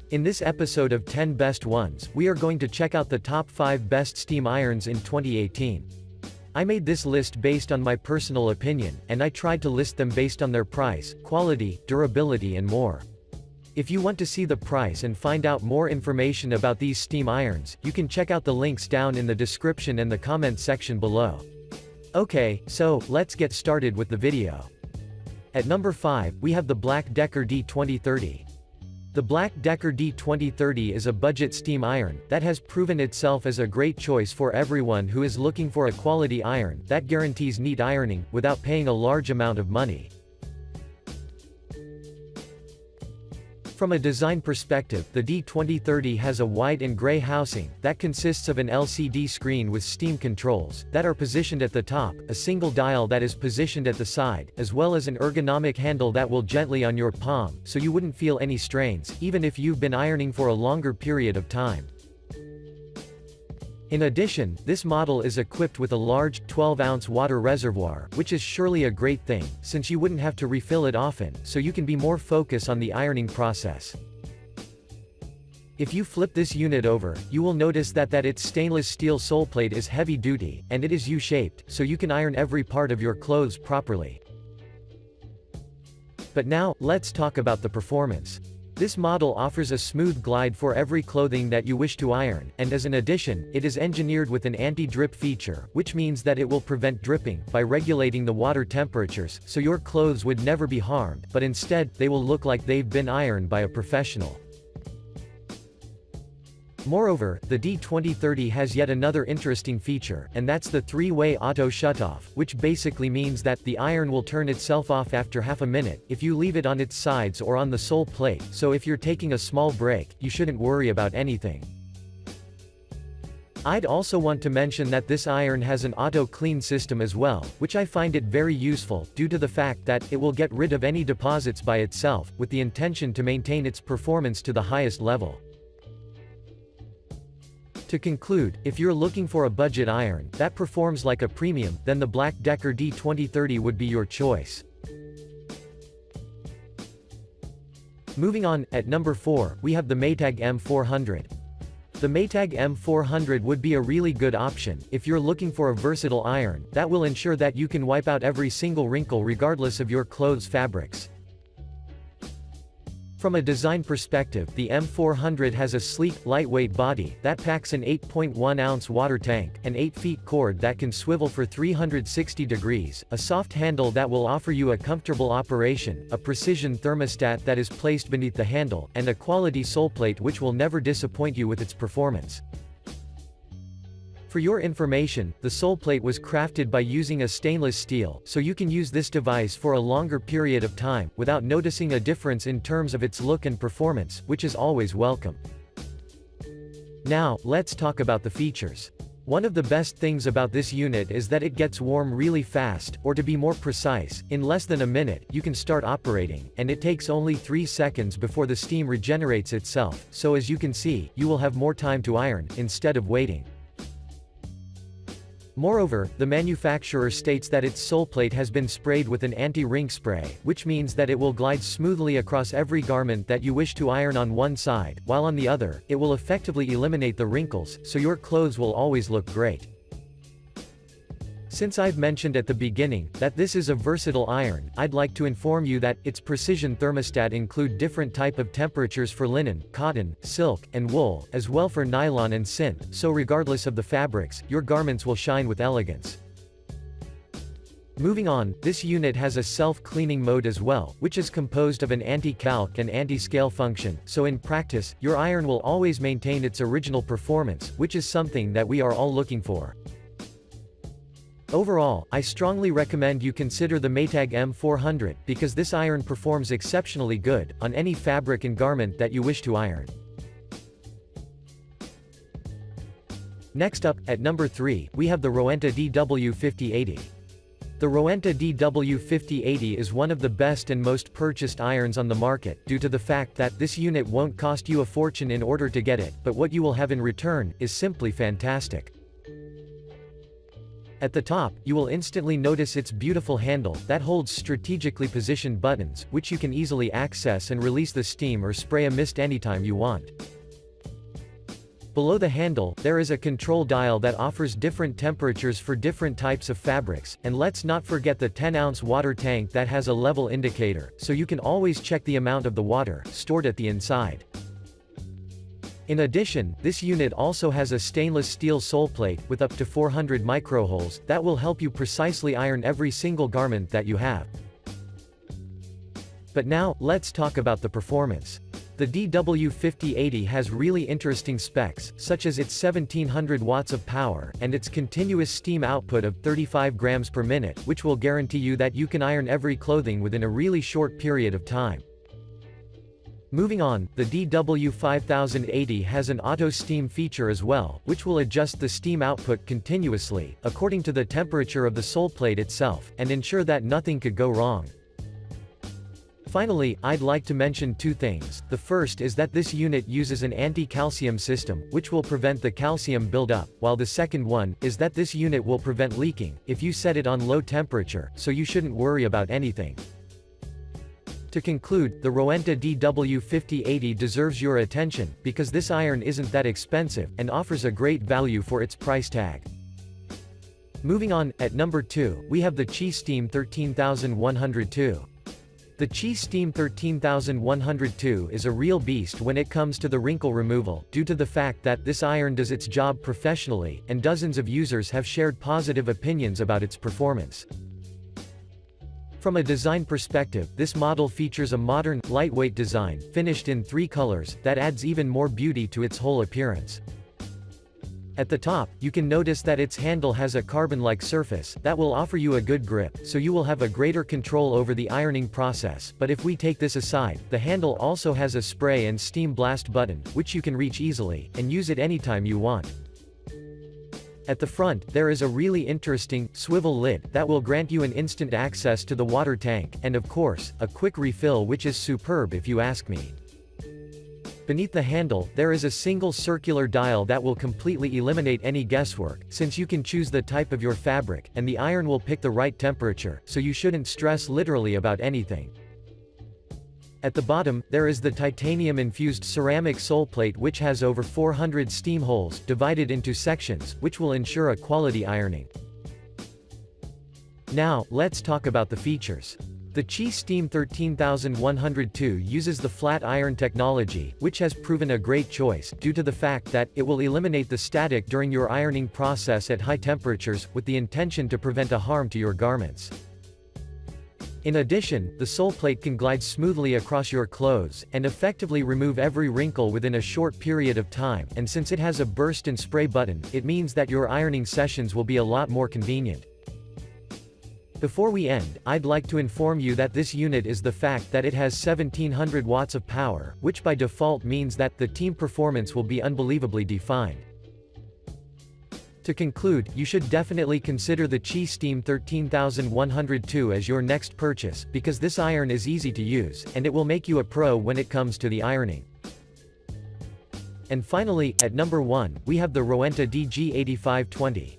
In this episode of 10 Best Ones, we are going to check out the top 5 best steam irons in 2018. I made this list based on my personal opinion, and I tried to list them based on their price, quality, durability and more. If you want to see the price and find out more information about these steam irons, you can check out the links down in the description and the comment section below. Okay, so, let's get started with the video. At number 5, we have the Black Decker D2030. The Black Decker D2030 is a budget steam iron that has proven itself as a great choice for everyone who is looking for a quality iron that guarantees neat ironing, without paying a large amount of money. From a design perspective, the D2030 has a white and gray housing that consists of an LCD screen with steam controls that are positioned at the top, a single dial that is positioned at the side, as well as an ergonomic handle that will gently on your palm, so you wouldn't feel any strains, even if you've been ironing for a longer period of time. In addition, this model is equipped with a large, 12-ounce water reservoir, which is surely a great thing, since you wouldn't have to refill it often, so you can be more focused on the ironing process. If you flip this unit over, you will notice that its stainless steel sole plate is heavy-duty, and it is U-shaped, so you can iron every part of your clothes properly. But now, let's talk about the performance. This model offers a smooth glide for every clothing that you wish to iron, and as an addition, it is engineered with an anti-drip feature, which means that it will prevent dripping, by regulating the water temperatures, so your clothes would never be harmed, but instead, they will look like they've been ironed by a professional. Moreover, the D2030 has yet another interesting feature, and that's the 3-way auto shutoff, which basically means that the iron will turn itself off after half a minute, if you leave it on its sides or on the sole plate, so if you're taking a small break, you shouldn't worry about anything. I'd also want to mention that this iron has an auto-clean system as well, which I find it very useful, due to the fact that it will get rid of any deposits by itself, with the intention to maintain its performance to the highest level. To conclude, if you're looking for a budget iron that performs like a premium, then the Black Decker D2030 would be your choice. Moving on, at number 4, we have the Maytag M400. The Maytag M400 would be a really good option if you're looking for a versatile iron that will ensure that you can wipe out every single wrinkle regardless of your clothes' fabrics. From a design perspective, the M400 has a sleek, lightweight body that packs an 8.1-ounce water tank, an 8-foot cord that can swivel for 360 degrees, a soft handle that will offer you a comfortable operation, a precision thermostat that is placed beneath the handle, and a quality sole plate which will never disappoint you with its performance. For your information, the sole plate was crafted by using a stainless steel, so you can use this device for a longer period of time, without noticing a difference in terms of its look and performance, which is always welcome. Now, let's talk about the features. One of the best things about this unit is that it gets warm really fast, or to be more precise, in less than a minute, you can start operating, and it takes only 3 seconds before the steam regenerates itself, so as you can see, you will have more time to iron, instead of waiting. Moreover, the manufacturer states that its sole plate has been sprayed with an anti-wrinkle spray, which means that it will glide smoothly across every garment that you wish to iron on one side, while on the other, it will effectively eliminate the wrinkles, so your clothes will always look great. Since I've mentioned at the beginning that this is a versatile iron, I'd like to inform you that its precision thermostat include different type of temperatures for linen, cotton, silk, and wool, as well for nylon and synth, so regardless of the fabrics, your garments will shine with elegance. Moving on, this unit has a self-cleaning mode as well, which is composed of an anti-calc and anti-scale function, so in practice, your iron will always maintain its original performance, which is something that we are all looking for. Overall, I strongly recommend you consider the Maytag M400, because this iron performs exceptionally good, on any fabric and garment that you wish to iron. Next up, at number 3, we have the Rowenta DW5080. The Rowenta DW5080 is one of the best and most purchased irons on the market, due to the fact that this unit won't cost you a fortune in order to get it, but what you will have in return is simply fantastic. At the top, you will instantly notice its beautiful handle that holds strategically positioned buttons, which you can easily access and release the steam or spray a mist anytime you want. Below the handle, there is a control dial that offers different temperatures for different types of fabrics, and let's not forget the 10-ounce water tank that has a level indicator, so you can always check the amount of the water stored at the inside. In addition, this unit also has a stainless steel sole plate with up to 400 microholes that will help you precisely iron every single garment that you have. But now, let's talk about the performance. The DW5080 has really interesting specs, such as its 1700 watts of power, and its continuous steam output of 35 grams per minute, which will guarantee you that you can iron every clothing within a really short period of time. Moving on, the DW5080 has an auto steam feature as well, which will adjust the steam output continuously, according to the temperature of the sole plate itself, and ensure that nothing could go wrong. Finally, I'd like to mention two things. The first is that this unit uses an anti-calcium system, which will prevent the calcium buildup, while the second one is that this unit will prevent leaking if you set it on low temperature, so you shouldn't worry about anything. To conclude, the Rowenta DW5080 deserves your attention, because this iron isn't that expensive, and offers a great value for its price tag. Moving on, at number 2, we have the Qi Steam 13102. The Qi Steam 13102 is a real beast when it comes to the wrinkle removal, due to the fact that this iron does its job professionally, and dozens of users have shared positive opinions about its performance. From a design perspective, this model features a modern, lightweight design, finished in 3 colors, that adds even more beauty to its whole appearance. At the top, you can notice that its handle has a carbon-like surface, that will offer you a good grip, so you will have a greater control over the ironing process. But if we take this aside, the handle also has a spray and steam blast button, which you can reach easily, and use it anytime you want. At the front, there is a really interesting, swivel lid, that will grant you an instant access to the water tank, and of course, a quick refill, which is superb if you ask me. Beneath the handle, there is a single circular dial that will completely eliminate any guesswork, since you can choose the type of your fabric, and the iron will pick the right temperature, so you shouldn't stress literally about anything. At the bottom, there is the titanium-infused ceramic sole plate, which has over 400 steam holes, divided into sections, which will ensure a quality ironing. Now, let's talk about the features. The Qi Steam 13102 uses the flat iron technology, which has proven a great choice, due to the fact that it will eliminate the static during your ironing process at high temperatures, with the intention to prevent a harm to your garments. In addition, the sole plate can glide smoothly across your clothes, and effectively remove every wrinkle within a short period of time, and since it has a burst and spray button, it means that your ironing sessions will be a lot more convenient. Before we end, I'd like to inform you that this unit is the fact that it has 1700 watts of power, which by default means that the team performance will be unbelievably defined. To conclude, you should definitely consider the Qi Steam 13102 as your next purchase, because this iron is easy to use, and it will make you a pro when it comes to the ironing. And finally, at number 1, we have the Rowenta DG8520.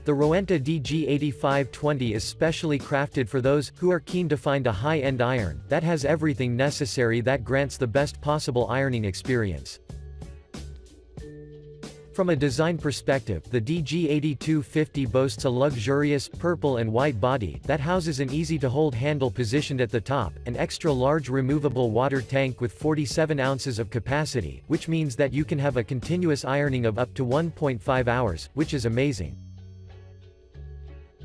The Rowenta DG8520 is specially crafted for those who are keen to find a high-end iron that has everything necessary that grants the best possible ironing experience. From a design perspective, the DG8250 boasts a luxurious, purple and white body, that houses an easy-to-hold handle positioned at the top, an extra-large removable water tank with 47 ounces of capacity, which means that you can have a continuous ironing of up to 1.5 hours, which is amazing.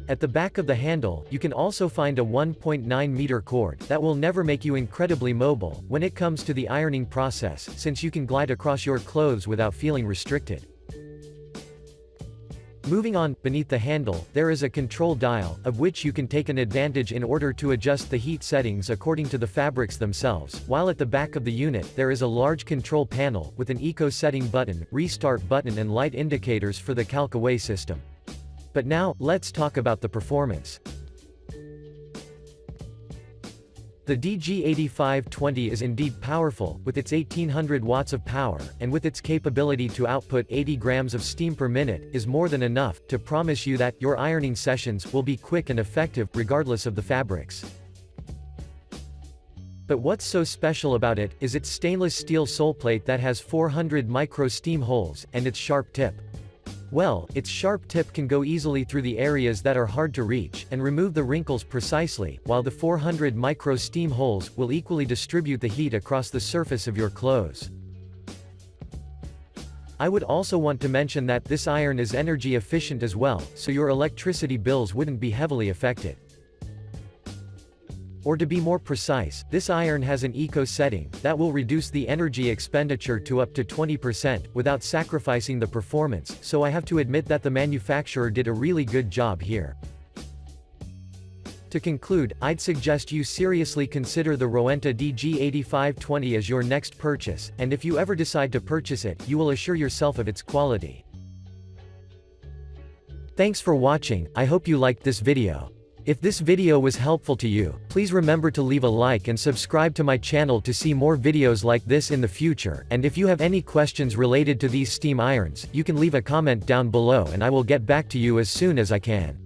At the back of the handle, you can also find a 1.9-meter cord, that will never make you incredibly mobile when it comes to the ironing process, since you can glide across your clothes without feeling restricted. Moving on, beneath the handle, there is a control dial, of which you can take an advantage in order to adjust the heat settings according to the fabrics themselves, while at the back of the unit, there is a large control panel, with an eco setting button, restart button and light indicators for the calc-away system. But now, let's talk about the performance. The DG8520 is indeed powerful, with its 1800 watts of power, and with its capability to output 80 grams of steam per minute, is more than enough to promise you that your ironing sessions will be quick and effective, regardless of the fabrics. But what's so special about it is its stainless steel sole plate that has 400 micro steam holes, and its sharp tip. Well, its sharp tip can go easily through the areas that are hard to reach, and remove the wrinkles precisely, while the 400 micro steam holes will equally distribute the heat across the surface of your clothes. I would also want to mention that this iron is energy efficient as well, so your electricity bills wouldn't be heavily affected. Or to be more precise, this iron has an eco setting that will reduce the energy expenditure to up to 20%, without sacrificing the performance, so I have to admit that the manufacturer did a really good job here. To conclude, I'd suggest you seriously consider the Rowenta DG8520 as your next purchase, and if you ever decide to purchase it, you will assure yourself of its quality. Thanks for watching, I hope you liked this video. If this video was helpful to you, please remember to leave a like and subscribe to my channel to see more videos like this in the future, and if you have any questions related to these steam irons, you can leave a comment down below and I will get back to you as soon as I can.